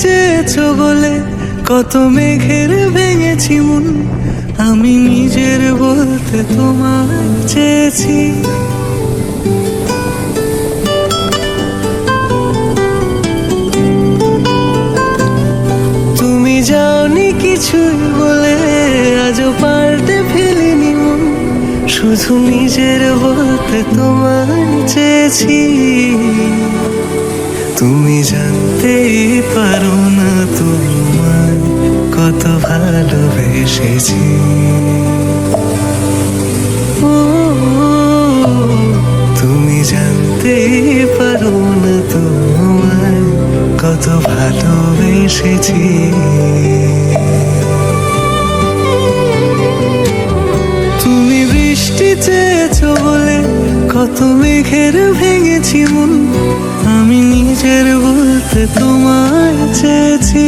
চেয়েছো বলে কত মেঘের ভেঙেছি মন, আমি নিজের বলতে তোমায় চেয়েছি। তুমি যাওনি কিছুই বলে আজও পাল্টে ফেলিনি মন, শুধু নিজের বলতে তোমায় চেয়েছি। তুমি জানতেই পারো না তোমায় কত ভালোবেসেছি। তুমি জানতেই পারো না তোমায় কত ভালোবেসেছি। তুমি বৃষ্টি চেয়েছো বলে কত মেঘের ভেঙেছি মন, আমি নিজের বলতে তোমায় চেয়েছি।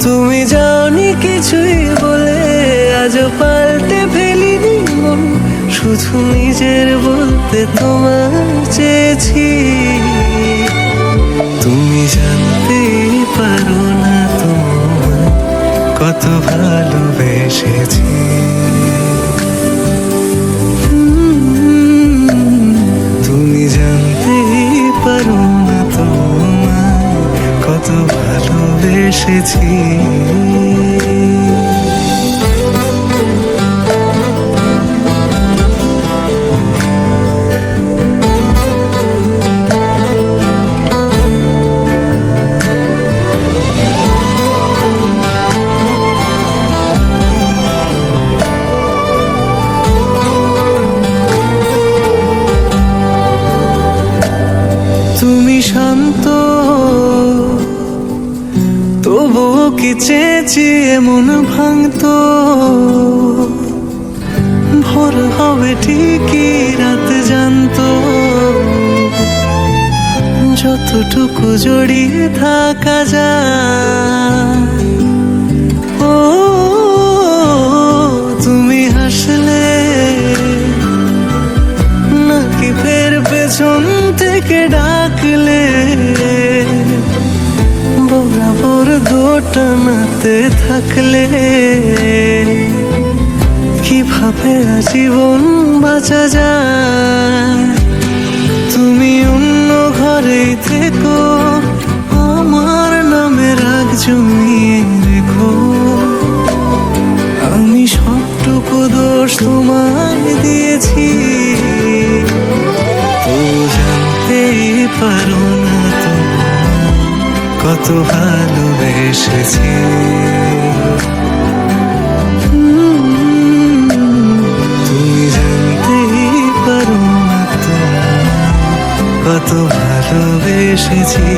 তুমি যাওনি কিছুই বলে আজও পাল্টে ফেলিনি মন, শুধু নিজের বলতে তোমায় চেয়েছি। তুমি জানতেই পারো না তোমায় কত ভালোবেসেছি। তুমি জানতেই পারো না তোমায় কত ভালোবেসেছি। তুমি শান্ত তবুও কি চেয়েছি মন ভাঙতো, ভোর হবে ঠিকই রাত জানতো, যতটুকু জড়িয়ে থাকা যায়। ও তুমি হাসলে নাকি ফের পেছন থেকে ডাকলে, বরাবর দোটানাতে থাকলে কিভাবে আজীবন বাঁচা যায়। তুমি অন্য ঘরেই থেকো, আমার নামে রাগ জমিয়ে রেখো, আমি সবটুকু দোষ তোমায় দিয়েছি। তো জানতেই পারো না কত ভালোবেসেছি। তুমি জানতেই পারো না কত ভালোবেসেছি।